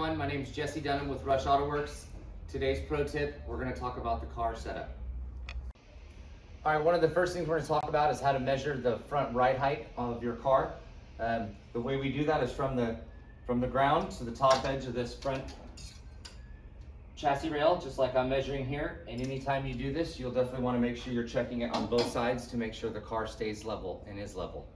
everyone, my name is Jesse Dunham with Rush Auto Works. Today's pro tip, we're going to talk about the car setup. All right, one of the first things we're going to talk about is how to measure the front ride height of your car. The way we do that is from the ground to the top edge of this front chassis rail, just like I'm measuring here. And anytime you do this, you'll definitely want to make sure you're checking it on both sides to make sure the car stays level and is level.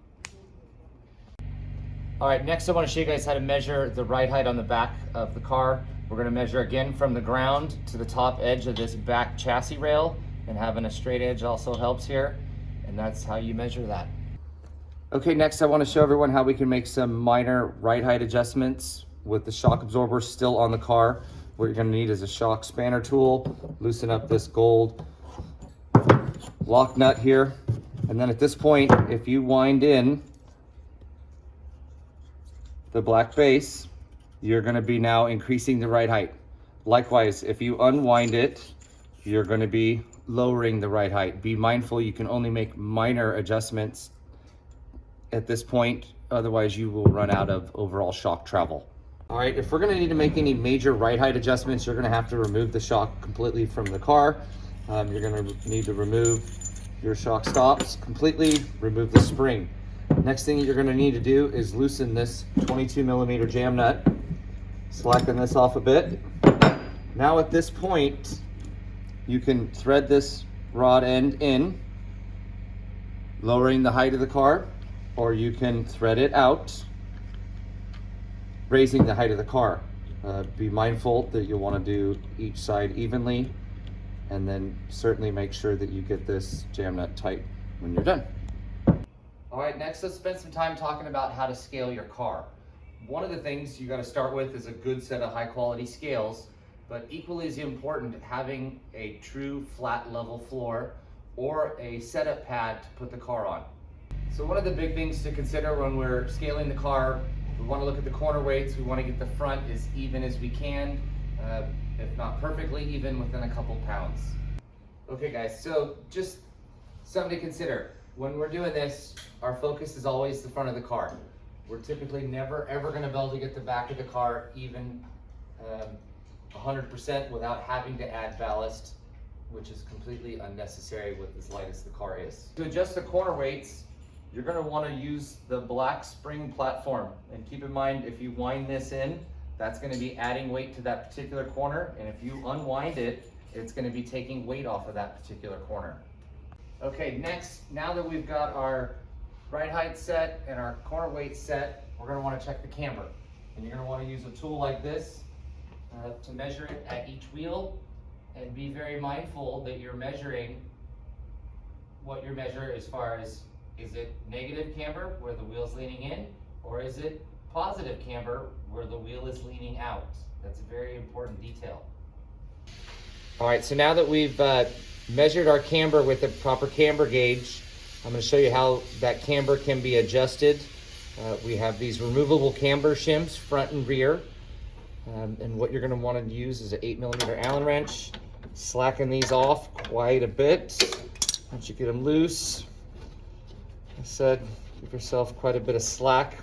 All right, next I want to show you guys how to measure the ride height on the back of the car. We're going to measure again from the ground to the top edge of this back chassis rail, and having a straight edge also helps here, and that's how you measure that. Okay, next I want to show everyone how we can make some minor ride height adjustments with the shock absorber still on the car. What you're going to need is a shock spanner tool, loosen up this gold lock nut here, and then at this point, if you wind in the black base, you're going to be now increasing the ride height. Likewise, if you unwind it, you're going to be lowering the ride height. Be mindful you can only make minor adjustments at this point, otherwise you will run out of overall shock travel. All right, if we're going to need to make any major ride height adjustments, you're going to have to remove the shock completely from the car. You're going to need to remove your shock stops completely, remove the spring. Next thing you're going to need to do is loosen this 22mm jam nut, slacken this off a bit. Now at this point, you can thread this rod end in, lowering the height of the car, or you can thread it out, raising the height of the car. Be mindful that you'll want to do each side evenly, and then certainly make sure that you get this jam nut tight when you're done. All right, next let's spend some time talking about how to scale your car. One of the things you got to start with is a good set of high quality scales, but equally as important, having a true flat level floor or a setup pad to put the car on. So one of the big things to consider when we're scaling the car, we want to look at the corner weights. We want to get the front as even as we can, if not perfectly even, within a couple pounds. Okay guys, so just something to consider. When we're doing this, our focus is always the front of the car. We're typically never ever going to be able to get the back of the car even 100% without having to add ballast, which is completely unnecessary with as light as the car is. To adjust the corner weights, you're going to want to use the black spring platform. And keep in mind, if you wind this in, that's going to be adding weight to that particular corner. And if you unwind it, it's going to be taking weight off of that particular corner. Okay, next, now that we've got our ride height set and our corner weight set, we're going to want to check the camber. And you're going to want to use a tool like this to measure it at each wheel, and be very mindful that you're measuring what you measure as far as, is it negative camber where the wheel's leaning in, or is it positive camber where the wheel is leaning out? That's a very important detail. All right, so now that we've measured our camber with the proper camber gauge, I'm going to show you how that camber can be adjusted. We have these removable camber shims, front and rear. And what you're going to want to use is an 8mm Allen wrench. Slacken these off quite a bit. Once you get them loose, I said, give yourself quite a bit of slack.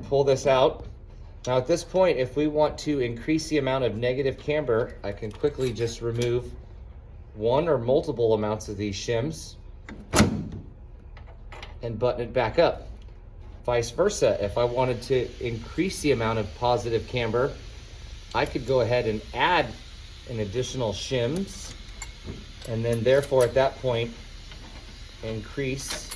Pull this out. Now at this point, if we want to increase the amount of negative camber, I can quickly just remove one or multiple amounts of these shims and button it back up. Vice versa, if I wanted to increase the amount of positive camber, I could go ahead and add an additional shims, and then therefore at that point increase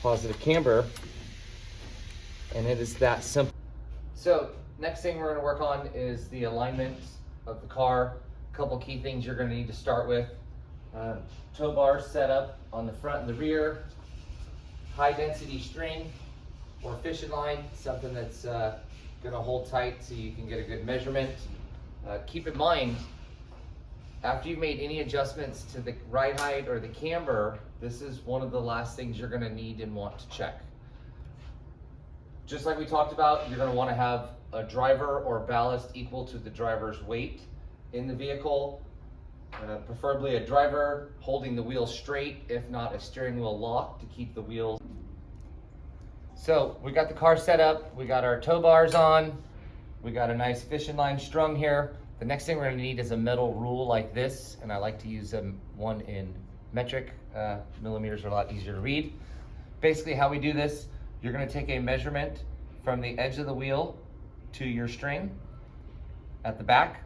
positive camber, and it is that simple. So next thing we're going to work on is the alignment of the car. A couple key things you're going to need to start with. Tow bars set up on the front and the rear, high density string or fishing line, something that's going to hold tight so you can get a good measurement. Keep in mind, after you've made any adjustments to the ride height or the camber, this is one of the last things you're going to need and want to check. Just like we talked about, you're going to want to have a driver or ballast equal to the driver's weight in the vehicle. preferably a driver holding the wheel straight, if not a steering wheel lock to keep the wheels. So we got the car set up, we got our tow bars on, we got a nice fishing line strung here. The next thing we're gonna need is a metal rule like this, and I like to use one in metric. Millimeters are a lot easier to read. Basically how we do this, you're gonna take a measurement from the edge of the wheel to your string at the back,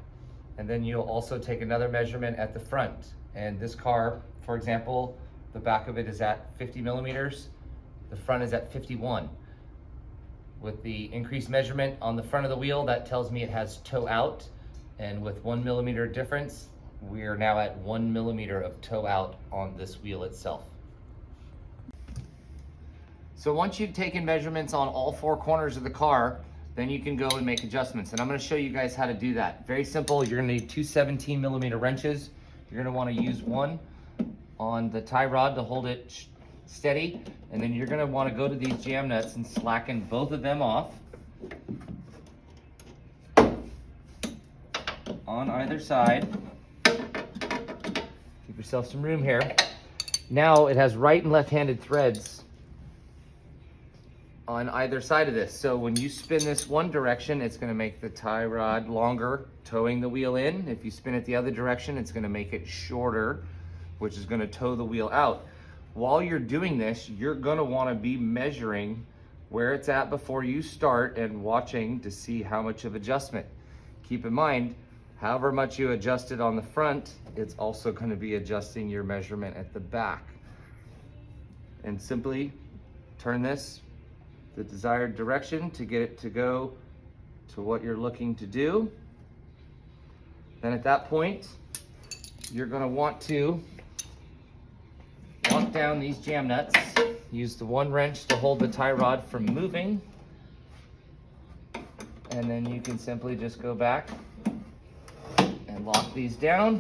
and then you'll also take another measurement at the front. And this car, for example, the back of it is at 50 millimeters, the front is at 51. With the increased measurement on the front of the wheel, that tells me it has toe out, and with 1 millimeter difference, we are now at 1 millimeter of toe out on this wheel itself. So once you've taken measurements on all four corners of the car, then you can go and make adjustments. And I'm gonna show you guys how to do that. Very simple, you're gonna need two 17 millimeter wrenches. You're gonna wanna use one on the tie rod to hold it steady. And then you're gonna wanna go to these jam nuts and slacken both of them off on either side. Give yourself some room here. Now it has right and left-handed threads on either side of this. So when you spin this one direction, it's gonna make the tie rod longer, towing the wheel in. If you spin it the other direction, it's gonna make it shorter, which is gonna tow the wheel out. While you're doing this, you're gonna wanna be measuring where it's at before you start and watching to see how much of adjustment. Keep in mind, however much you adjusted on the front, it's also gonna be adjusting your measurement at the back. And simply turn this the desired direction to get it to go to what you're looking to do. Then at that point, you're gonna want to lock down these jam nuts. Use the one wrench to hold the tie rod from moving. And then you can simply just go back and lock these down.